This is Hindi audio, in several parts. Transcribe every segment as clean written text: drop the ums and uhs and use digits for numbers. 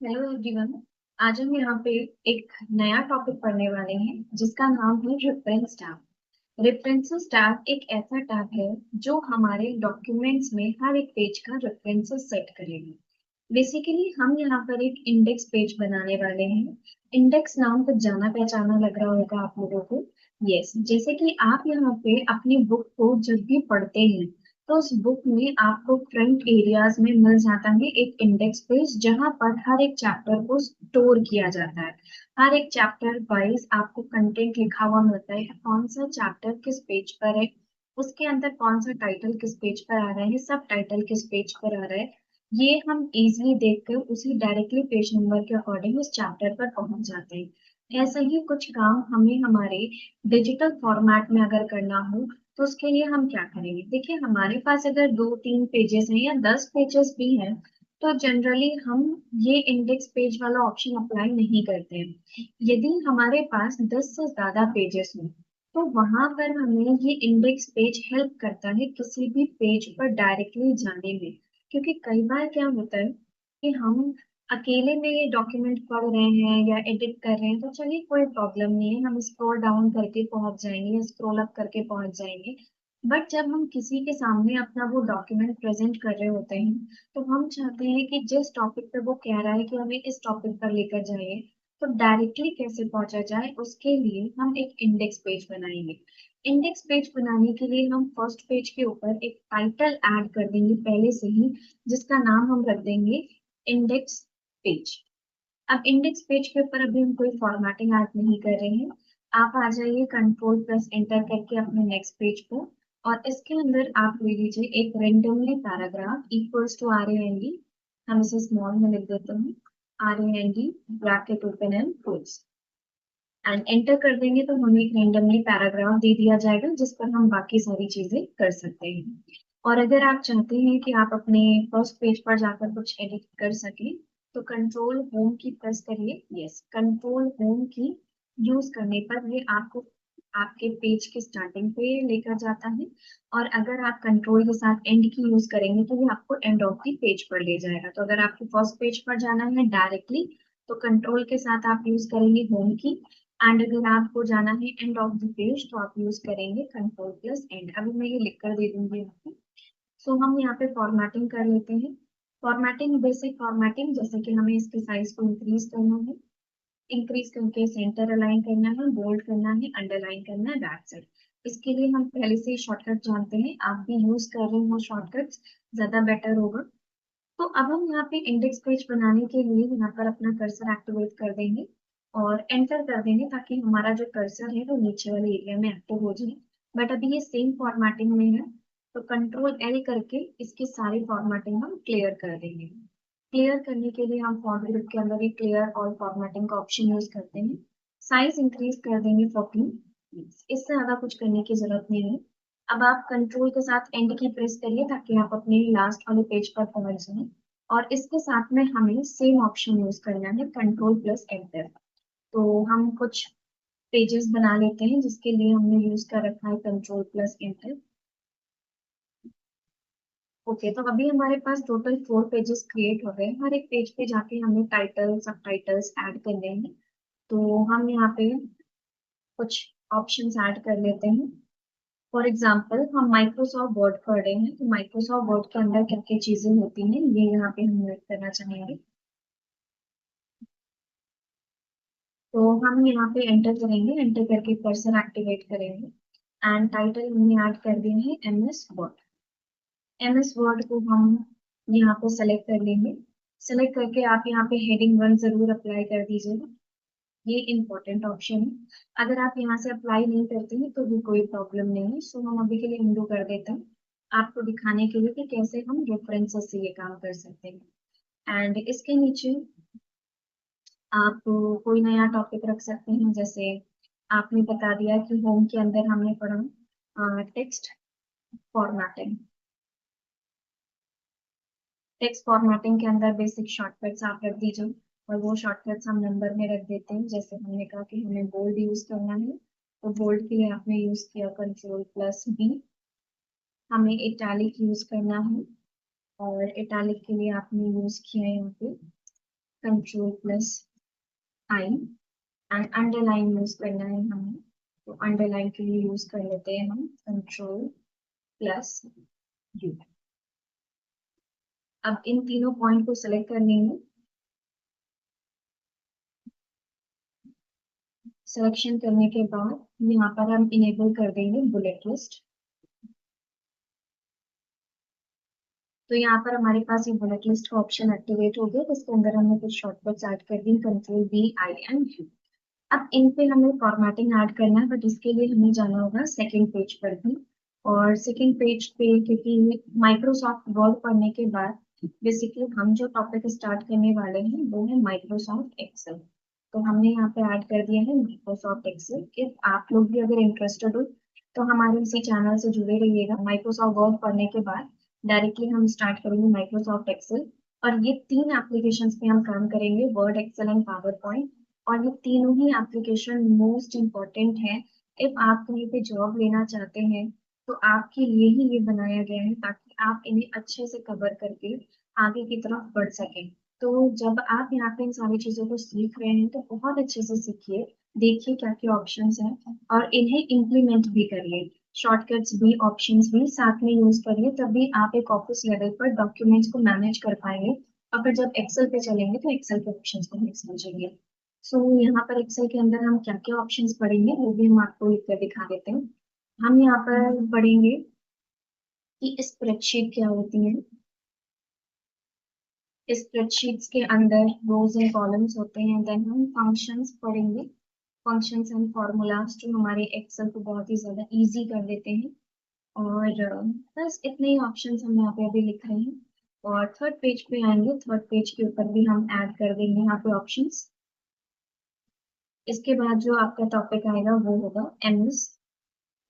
Hello everyone. आज हम यहाँ पे एक नया टॉपिक पढ़ने वाले हैं जिसका नाम है रेफरेंस टैब। रेफरेंसेस टैब एक ऐसा टैब है जो हमारे डॉक्यूमेंट्स में हर एक पेज का रेफरेंसेस सेट करेगा। बेसिकली हम यहाँ पर एक इंडेक्स पेज बनाने वाले हैं। इंडेक्स नाम तो जाना पहचाना लग रहा होगा आप लोगों को। यस, जैसे कि आप यहाँ पे अपनी बुक को जब भी पढ़ते हैं तो उस बुक में आपको फ्रंट एरियाज में मिल जाता है एक इंडेक्स पेज जहां पर हर एक चैप्टर को स्टोर किया जाता है। हर एक चैप्टर वाइज आपको कंटेंट लिखा हुआ मिलता है, कौन सा चैप्टर किस पेज पर है, उसके अंदर कौन सा टाइटल किस पेज पर आ रहा है, सब टाइटल किस पेज पर आ रहा है। ये हम इजीली देखकर उसी डायरेक्टली पेज नंबर के अकॉर्डिंग उस चैप्टर पर पहुंच जाते हैं। ऐसा ही कुछ काम हमें हमारे डिजिटल फॉर्मेट में अगर करना हो तो उसके लिए हम क्या करेंगे। देखिए, हमारे पास अगर 2-3 पेजेस हैं या 10 पेजेस भी हैं तो जनरली हम ये इंडेक्स पेज वाला ऑप्शन अप्लाई नहीं करते हैं। यदि हमारे पास 10 से ज्यादा पेजेस हो तो वहां पर हमें ये इंडेक्स पेज हेल्प करता है किसी भी पेज पर डायरेक्टली जाने में। क्योंकि कई बार क्या होता है कि हम अकेले में ये डॉक्यूमेंट पढ़ रहे हैं या एडिट कर रहे हैं तो चलिए कोई प्रॉब्लम नहीं है, हम स्क्रॉल डाउन करके पहुंच जाएंगे, स्क्रॉल अप करके पहुंच जाएंगे। बट जब हम किसी के सामने अपना वो डॉक्यूमेंट प्रेजेंट कर रहे होते हैं तो हम चाहते हैं कि जिस टॉपिक पे वो कह रहा है कि हमें इस टॉपिक पर लेकर जाइए तो डायरेक्टली कैसे पहुंचा जाए, उसके लिए हम एक इंडेक्स पेज बनाएंगे। इंडेक्स पेज बनाने के लिए हम फर्स्ट पेज के ऊपर एक टाइटल ऐड कर देंगे पहले से ही, जिसका नाम हम रख देंगे इंडेक्स पेज। अब इंडेक्स पेज के ऊपर अभी हम कोई फॉर्मेटिंग ऐड नहीं कर रहे हैं। आप आ जाइए कंट्रोल प्लस एंटर करके अपने नेक्स्ट पेज पर, और इसके अंदर आप ले लीजिए एक randomly paragraph equals to R A N D. हम इसे स्मॉल में लिख देते हैं, R A N D bracket open and close, and enter कर देंगे तो हमें एक रेंडमली पैराग्राफ दे दिया जाएगा जिस पर हम बाकी सारी चीजें कर सकते हैं। और अगर आप चाहते हैं कि आप अपने फर्स्ट पेज पर जाकर कुछ एडिट कर सकें तो कंट्रोल होम की प्रेस करिए। यस, कंट्रोल होम की यूज करने पर ये आपको आपके पेज के स्टार्टिंग पे लेकर जाता है। और अगर आप कंट्रोल के साथ एंड की यूज करेंगे तो ये आपको एंड ऑफ द पेज पर ले जाएगा। तो अगर आपको फर्स्ट पेज पर जाना है डायरेक्टली तो कंट्रोल के साथ आप यूज करेंगे होम की, एंड अगर आपको जाना है एंड ऑफ द पेज तो आप यूज करेंगे कंट्रोल प्लस एंड। अभी मैं ये लिख कर दे दूंगी आपको। सो हम यहाँ पे फॉर्मेटिंग कर लेते हैं। फॉर्मेटिंग, बेसिक फॉर्मेटिंग, जैसे कि हमें इसके साइज को इंक्रीज करना है, इंक्रीज करके सेंटर अलाइन करना है, बोल्ड करना है, अंडरलाइन करना है, दैट्स इट। इसके लिए हम पहले से ही शॉर्टकट जानते हैं, आप भी यूज कर रहे हो शॉर्टकट्स, ज्यादा बेटर होगा। तो अब हम यहाँ पे इंडेक्स पेज बनाने के लिए यहाँ पर अपना कर्सर एक्टिवेट कर देंगे और एंटर कर देंगे ताकि हमारा जो कर्सर है वो नीचे वाले एरिया में एक्टिव हो जाए। बट अभी ये सेम फॉर्मेटिंग में है तो कंट्रोल एल करके इसकी सारी फॉर्मेटिंग हम क्लियर कर देंगे। क्लियर करने के लिए हम फॉर्म ग्रुप के अंदर एक क्लियर ऑल फॉर्मेटिंग का ऑप्शन यूज करते हैं। साइज इंक्रीज कर देंगे 14। इससे ज्यादा कुछ करने की जरूरत नहीं है। अब आप कंट्रोल के साथ एंड की प्रेस करिए ताकि आप अपने लास्ट वाले पेज पर पहुंच जाएं। और इसके साथ में हमें सेम ऑप्शन यूज करना है, कंट्रोल प्लस एंटर। तो हम कुछ पेजेस बना लेते हैं जिसके लिए हमने यूज कर रखा है कंट्रोल प्लस एंटर। ओके, तो अभी हमारे पास टोटल 4 पेजेस क्रिएट हो गए। हर एक पेज पे जाके हमें टाइटल सब टाइटल्स ऐड करने हैं। तो हम यहाँ पे कुछ ऑप्शंस ऐड कर लेते हैं। फॉर एग्जाम्पल हम माइक्रोसॉफ्ट वर्ड पढ़ रहे हैं तो माइक्रोसॉफ्ट वर्ड के अंदर क्या क्या चीजें होती हैं ये यहाँ पे हम ऐड करना चाहेंगे। तो हम यहाँ पे एंटर करेंगे, एंटर करके कर्सर एक्टिवेट करेंगे एंड टाइटल हमने ऐड कर दिया है एमएस वर्ड। एमएस वर्ड को हम यहाँ पे सेलेक्ट कर लेंगे। सेलेक्ट करके आप यहाँ पे हेडिंग 1 जरूर अप्लाई कर दीजिएगा, ये इम्पोर्टेंट ऑप्शन है। अगर आप यहाँ से अप्लाई नहीं करते हैं तो भी कोई प्रॉब्लम नहीं है। सो हम अभी के लिए उंडो कर देते हैं आपको दिखाने के लिए कि कैसे हम रेफरेंसेस से ये काम कर सकते हैं। एंड इसके नीचे आप कोई नया टॉपिक रख सकते हैं, जैसे आपने बता दिया कि होम के अंदर हमने पढ़ा टेक्स्ट फॉर्मेटिंग। टेक्स्ट फॉर्मेटिंग के अंदर बेसिक शॉर्टकट्स आप रख दीजिए, और वो शॉर्टकट्स हम नंबर में रख देते हैं। जैसे हमने कहा कि हमें बोल्ड यूज करना है तो बोल्ड के लिए आपने यूज किया कंट्रोल प्लस बी। हमें इटैलिक यूज करना है और इटैलिक के लिए आपने यूज किया यहाँ पे control plus I, and underline use करना है हमें, तो अंडरलाइन के लिए यूज कर लेते हैं हम कंट्रोल प्लस यू। अब इन तीनों पॉइंट को सिलेक्ट करने में सिलेक्शन करने के बाद यहाँ पर हम इनेबल कर देंगे बुलेट लिस्ट। तो यहाँ पर हमारे पास ये बुलेट लिस्ट का ऑप्शन एक्टिवेट हो गया, जिसके अंदर हमने कुछ शॉर्टकट्स ऐड कर दी, control B I and U. अब इन पे हमें फॉर्मेटिंग ऐड करना है, बट इसके लिए हमें जाना होगा सेकंड पेज पर भी। और सेकंड पेज पे क्योंकि माइक्रोसॉफ्ट वर्ड पढ़ने के बाद बेसिकली हम जो टॉपिक स्टार्ट करने वाले हैं वो है माइक्रोसॉफ्ट एक्सेल। तो हमने यहाँ पे ऐड कर दिया है माइक्रोसॉफ्ट एक्सेल। इफ आप लोग भी अगर इंटरेस्टेड हो तो हमारे इसी चैनल से जुड़े रहिएगा। माइक्रोसॉफ्ट वर्ड पढ़ने के बाद डायरेक्टली हम स्टार्ट करेंगे माइक्रोसॉफ्ट एक्सेल, और ये तीन एप्लीकेशन पे हम काम करेंगे, Word, Excel and PowerPoint. और ये तीनों ही एप्लीकेशन मोस्ट इम्पोर्टेंट है। इफ आप कहीं पे जॉब लेना चाहते हैं तो आपके लिए ही ये बनाया गया है, ताकि आप इन्हें अच्छे से कवर करके आगे की तरफ बढ़ सकें। तो जब आप यहाँ पे इन सारी चीजों को सीख रहे हैं तो बहुत अच्छे से सीखिए, देखिए क्या क्या ऑप्शंस हैं और इन्हें इम्प्लीमेंट भी करिए। शॉर्टकट्स भी, ऑप्शंस भी साथ में यूज करिए, तभी आप एक ऑफिस लेवल पर डॉक्यूमेंट्स को मैनेज कर पाएंगे। और फिर जब एक्सेल पे चलेंगे तो एक्सेल के ऑप्शंस को भी समझेंगे। सो यहाँ पर एक्सेल के अंदर हम क्या क्या ऑप्शंस पढ़ेंगे वो भी हम आपको लिख कर दिखा देते हैं। हम यहाँ पर पढ़ेंगे कि स्प्रेडशीट क्या होती है। स्प्रेडशीट्स के अंदर रोज एंड कॉलम्स होते हैं। देन हम फंक्शंस पढ़ेंगे, फंक्शंस एंड फॉर्मूलाज जो हमारे एक्सेल को बहुत ही ज्यादा इजी कर देते हैं। और बस इतने ही ऑप्शंस हम यहाँ पे अभी लिख रहे हैं। और थर्ड पेज पे आएंगे, थर्ड पेज के ऊपर भी हम ऐड कर देंगे यहाँ पे ऑप्शंस। इसके बाद जो आपका टॉपिक आएगा वो होगा एमएस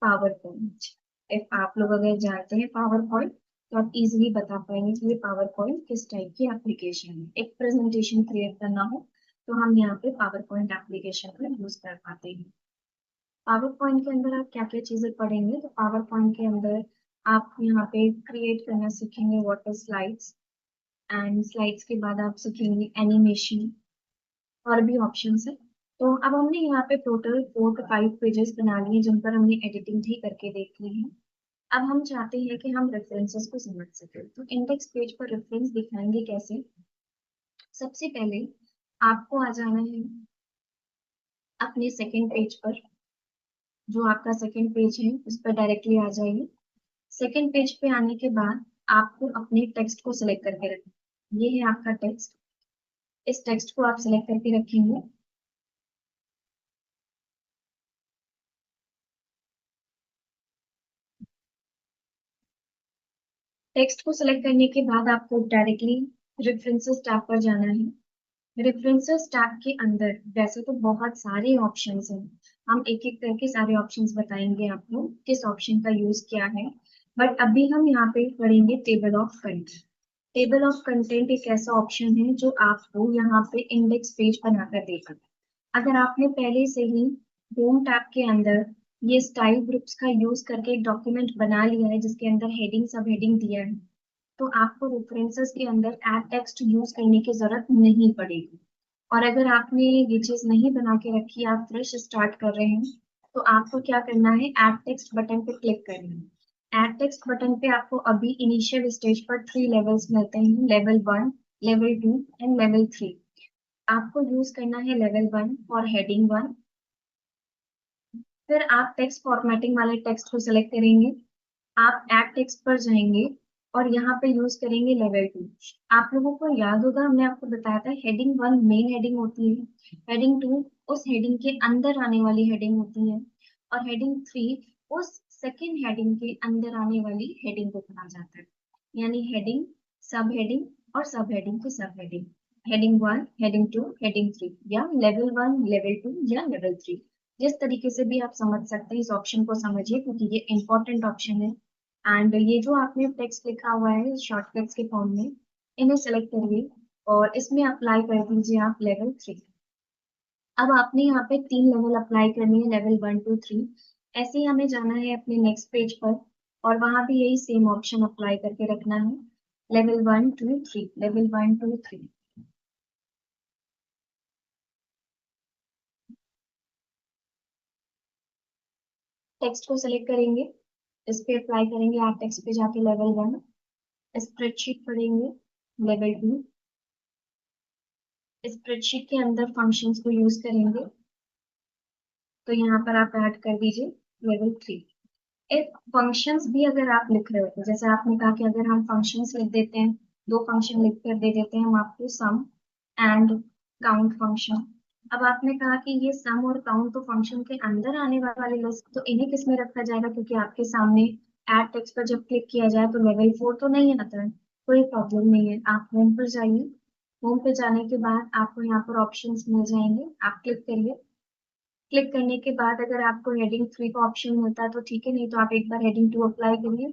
पावर पॉइंट। इफ आप लोग अगर जानते हैं पावर पॉइंट तो आप इजीली बता पाएंगे कि ये पावर पॉइंट किस टाइप की एप्लीकेशन है। एक प्रेजेंटेशन क्रिएट करना हो तो हम यहाँ पे पावर पॉइंट एप्लीकेशन का यूज कर पाते हैं। पावर पॉइंट के अंदर आप क्या क्या चीजें पढ़ेंगे, तो पावर पॉइंट के अंदर आप यहाँ पे क्रिएट करना सीखेंगे वाटर स्लाइड्स, एंड स्लाइड्स के बाद आप सीखेंगे एनिमेशन, और भी ऑप्शंस है। तो अब हमने यहाँ पे टोटल 4 to 5 पेजेस बना लिए जिन पर हमने एडिटिंग भी करके देख ली है। अब हम चाहते हैं कि हम रेफरेंसेस को समझ सकें, तो इंडेक्स पेज पर रेफरेंस दिखाएंगे कैसे। सबसे पहले आपको आ जाना है अपने सेकंड पेज पर, जो आपका सेकंड पेज है उस पर डायरेक्टली आ जाइए। सेकंड पेज पे आने के बाद आपको अपने टेक्स्ट को सिलेक्ट करके रखना। ये है आपका टेक्स्ट, इस टेक्स्ट को आप सिलेक्ट करके रखेंगे। टेक्स्ट को सिलेक्ट करने के बाद आपको डायरेक्टली रेफरेंसेस टैब पर जाना है। रेफरेंसेस टैब के अंदर वैसे तो बहुत सारे ऑप्शंस हैं, हम एक एक करके सारे ऑप्शंस बताएंगे आपको किस ऑप्शन का यूज क्या है। बट अभी हम यहाँ पे पढ़ेंगे table of content. Table of content एक ऐसा ऑप्शन है जो आपको यहाँ पे इंडेक्स पेज बनाकर देगा। अगर आपने पहले से ही होम टैब के अंदर ये स्टाइल ग्रुप्स का यूज करके एक डॉक्यूमेंट बना लिया है जिसके अंदर हेडिंग सब हेडिंग दिया है, तो आपको रेफरेंसेस के अंदर एड टेक्स्ट यूज करने की जरूरत नहीं पड़ेगी। और अगर आपने ये चीज नहीं बना के रखी, आप फ्रेश स्टार्ट कर रहे हैं, तो आपको क्या करना है, एड टेक्स्ट बटन पे क्लिक करना है। एड टेक्स्ट बटन पे आपको अभी इनिशियल स्टेज पर 3 लेवल्स मिलते हैं, लेवल 1, लेवल 2 एंड लेवल 3। आपको यूज करना है लेवल 1 और हेडिंग 1। फिर आप टेक्स्ट फॉर्मेटिंग वाले टेक्स्ट को सिलेक्ट करेंगे, आप एड टेक्स्ट पर जाएंगे और यहाँ पे यूज करेंगे लेवल 2। आप लोगों को याद होगा हमने आपको बताया था हेडिंग 1 मेन हेडिंग होती है, हेडिंग 2 उस हेडिंग के अंदर आने वाली हेडिंग होती है, और हेडिंग 3 उस सेकेंड हेडिंग के अंदर आने वाली हेडिंग को कहा जाता है। यानी हेडिंग, सब हेडिंग और सब हेडिंग की सब हेडिंग, हेडिंग 1, हेडिंग 2, हेडिंग 3, या लेवल 1, लेवल 2 या लेवल 3। जिस तरीके से भी आप समझ सकते हैं इस ऑप्शन को समझिए, क्योंकि ये इंपॉर्टेंट ऑप्शन है। एंड ये जो आपने टेक्स्ट लिखा हुआ है शॉर्टकट्स के फॉर्म में, इन्हें सेलेक्ट करिए और इसमें अप्लाई कर दीजिए आप लेवल 3। अब आपने यहाँ पे 3 लेवल अप्लाई करनी है, लेवल 1, 2, 3। ऐसे ही हमें जाना है अपने नेक्स्ट पेज पर और वहां भी यही सेम ऑप्शन अप्लाई करके रखना है, लेवल 1, 2, 3, लेवल 1, 2, 3। टेक्स्ट को सिलेक्ट करेंगे, इस पे अप्लाई करेंगे, आप टेक्स्ट पे जाके लेवल 1, स्प्रेडशीट पढ़ेंगे लेवल 2, स्प्रेडशीट के अंदर फंक्शंस को यूज करेंगे, तो यहाँ पर आप ऐड कर दीजिए लेवल 3। एक फंक्शंस भी अगर आप लिख रहे हो, जैसे आपने कहा कि अगर हम फंक्शंस लिख देते हैं, दो फंक्शन लिख कर दे देते हैं हम आपको, सम एंड काउंट फंक्शन। अब आपने कहा कि ये सम और काउंट तो फंक्शन के अंदर आने वाले लिस्ट, तो इन्हें किस में रखा जाएगा, क्योंकि आपके सामने ऐड टेक्स्ट पर जब क्लिक किया जाए तो लेवल 4 तो नहीं आता है, कोई प्रॉब्लम नहीं है। आप होम पर जाइए, होम पे जाने के बाद आपको यहाँ पर ऑप्शंस मिल जाएंगे, आप क्लिक करिए। क्लिक करने के बाद अगर आपको हेडिंग 3 का ऑप्शन मिलता है तो ठीक है, नहीं तो आप एक बार हेडिंग 2 अप्लाई करिए,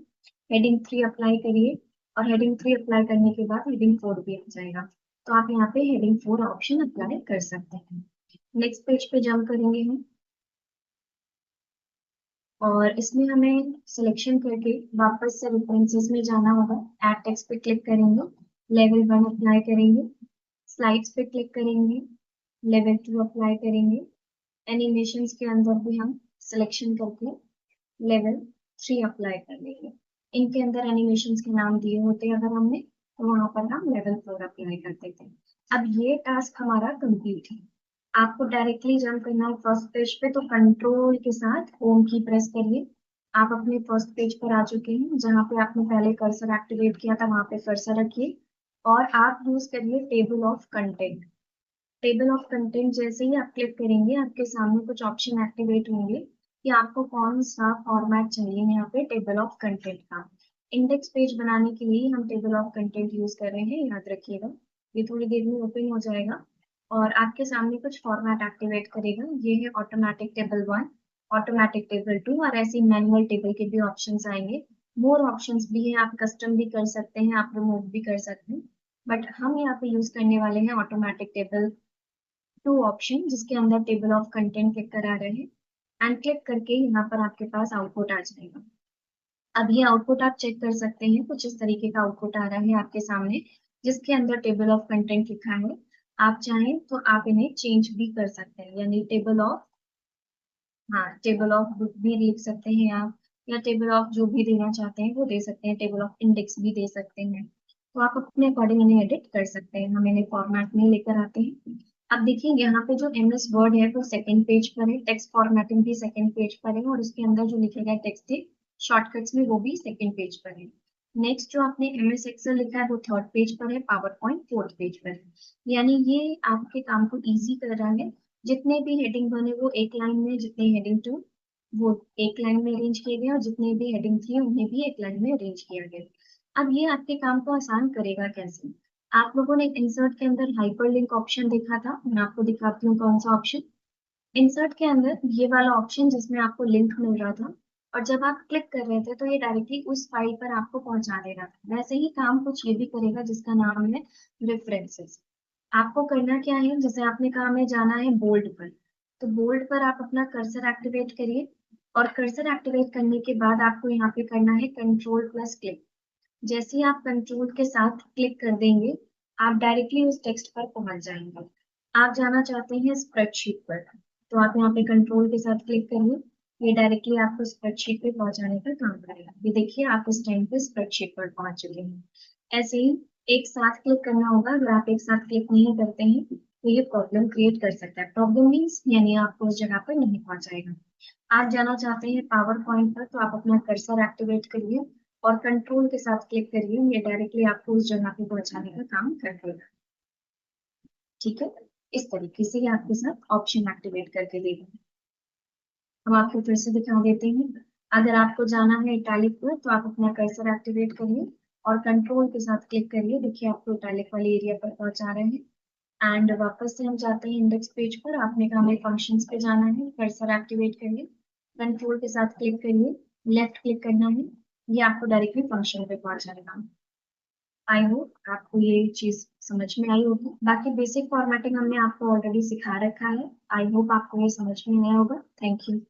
हेडिंग 3 अप्लाई करिए, और हेडिंग 3 अप्लाई करने के बाद हेडिंग 4 भी आ जाएगा, तो आप यहाँ पे हेडिंग 4 ऑप्शन अप्लाई कर सकते हैं। नेक्स्ट पेज पे जंप करेंगे हम, और इसमें हमें सिलेक्शन करके वापस से रेफरेंसेस में जाना होगा। एड टेक्स्ट पे क्लिक करेंगे, लेवल 1 अप्लाई करेंगे, स्लाइड्स पे क्लिक करेंगे, लेवल 2 अप्लाई करेंगे, एनिमेशंस के अंदर भी हम सिलेक्शन करके लेवल 3 अप्लाई कर लेंगे। इनके अंदर एनिमेशंस के नाम दिए होते हैं अगर हमने, तो वहां पर हम लेवल 4 अप्लाई कर देते हैं। अब ये टास्क हमारा कंप्लीट है। आपको डायरेक्टली जंप करना है फर्स्ट पेज पे, तो कंट्रोल के साथ होम की प्रेस करिए। आप अपने फर्स्ट पेज पर आ चुके हैं, जहाँ पे आपने पहले कर्सर एक्टिवेट किया था वहां पे कर्सर रखिए, और आप यूज करिए table of content. Table of content जैसे ही आप क्लिक करेंगे, आपके सामने कुछ ऑप्शन एक्टिवेट होंगे कि आपको कौन सा फॉर्मेट चाहिए यहाँ पे टेबल ऑफ कंटेंट का। इंडेक्स पेज बनाने के लिए हम टेबल ऑफ कंटेंट यूज कर रहे हैं, याद रखिएगा। ये थोड़ी देर में ओपन हो जाएगा और आपके सामने कुछ फॉर्मेट एक्टिवेट करेगा। ये है ऑटोमेटिक टेबल 1, ऑटोमेटिक टेबल 2, और ऐसे मैनुअल टेबल के भी ऑप्शंस आएंगे। मोर ऑप्शंस भी हैं, आप कस्टम भी कर सकते हैं, आप रिमूव भी कर सकते हैं, बट हम यहाँ पे यूज करने वाले हैं ऑटोमेटिक टेबल 2 ऑप्शन, जिसके अंदर टेबल ऑफ कंटेंट लिख कर आ रहे हैं, एंड क्लिक करके यहाँ पर आपके पास आउटपुट आ जाएगा। अब ये आउटपुट आप चेक कर सकते हैं, कुछ इस तरीके का आउटपुट आ रहा है आपके सामने, जिसके अंदर टेबल ऑफ कंटेंट लिखा है। आप चाहें तो आप इन्हें चेंज भी कर सकते हैं, यानी टेबल ऑफ, हाँ, टेबल ऑफ बुक भी लिख सकते हैं आप, या टेबल ऑफ जो भी देना चाहते हैं वो दे सकते हैं, टेबल ऑफ इंडेक्स भी दे सकते हैं। तो आप अपने अकॉर्डिंग इन्हें एडिट कर सकते हैं। हम इन्हें फॉर्मेट में लेकर आते हैं। अब देखिए यहाँ पे जो एमएस वर्ड है वो सेकंड पेज पर है, टेक्स्ट फॉर्मेटिंग भी सेकंड पेज पर है, और उसके अंदर जो लिखे गए टेक्स्ट है शॉर्टकट्स में वो भी सेकंड पेज पर है। नेक्स्ट जो आपने एमएस एक्सेल लिखा है वो थर्ड पेज पर है, पावर पॉइंट फोर्थ पेज पर है। यानी ये आपके काम को इजी कर रहा है। जितने भी हेडिंग बने वो एक लाइन में, जितने हेडिंग 2 वो एक लाइन में अरेंज किए गए, और जितने भी हेडिंग 3 उन्हें भी एक लाइन में अरेंज किया गया। अब ये आपके काम को आसान करेगा कैसे? आप लोगों ने इंसर्ट के अंदर हाइपरलिंक ऑप्शन देखा था, मैं आपको दिखाती हूँ कौन सा ऑप्शन। इंसर्ट के अंदर ये वाला ऑप्शन जिसमें आपको लिंक मिल रहा था, और जब आप क्लिक कर रहे थे तो ये डायरेक्टली उस फाइल पर आपको पहुंचा दे रहा था, वैसे ही काम कुछ ये भी करेगा जिसका नाम है रेफरेंसेस। आपको करना क्या है, जैसे आपने कहा हमें जाना है बोल्ड पर, तो बोल्ड पर आप अपना कर्सर एक्टिवेट करिए, और कर्सर एक्टिवेट करने के बाद आपको यहाँ पे करना है कंट्रोल प्लस क्लिक। जैसे ही आप कंट्रोल के साथ क्लिक कर देंगे, आप डायरेक्टली उस टेक्स्ट पर पहुंच जाएंगे। आप जाना चाहते हैं स्प्रेडशीट पर, तो आप यहाँ पे कंट्रोल के साथ क्लिक करिए, ये डायरेक्टली आपको स्प्रेडशीट पे पहुंचाने का काम करेगा। ये देखिए आप इस टाइम पे स्प्रेडशीट पर पहुंच चुके हैं। ऐसे ही एक साथ क्लिक करना होगा, अगर आप एक साथ क्लिक नहीं करते हैं तो ये प्रॉब्लम क्रिएट कर सकता है। प्रॉब्लम मीन्स यानी आपको उस जगह पर नहीं पहुंचाएगा। आप जाना चाहते हैं पावर पॉइंट पर, तो आप अपना कर्सर एक्टिवेट करिए और कंट्रोल के साथ क्लिक करिए, ये डायरेक्टली आपको उस जगह पे पहुंचाने का काम कर देगा। ठीक है, इस तरीके से ये आपके साथ ऑप्शन एक्टिवेट करके देगा। हम आपको फिर से दिखा देते हैं। अगर आपको जाना है इटैलिक पर, तो आप अपना कर्सर एक्टिवेट करिए और कंट्रोल के साथ क्लिक करिए, देखिए आपको इटैलिक वाले एरिया पर पहुंचा रहे हैं। एंड वापस से हम जाते हैं इंडेक्स पेज पर, आपने कहा हमें फंक्शंस पे जाना है, कर्सर एक्टिवेट करिए, कंट्रोल के साथ क्लिक करिए, लेफ्ट क्लिक करना है, ये आपको डायरेक्टली फंक्शन पे पहुंचाएगा। आई होप आपको ये चीज समझ में आई होगी। बाकी बेसिक फॉर्मेटिंग हमने आपको ऑलरेडी सिखा रखा है। आई होप आपको ये समझ में आया होगा। Thank you.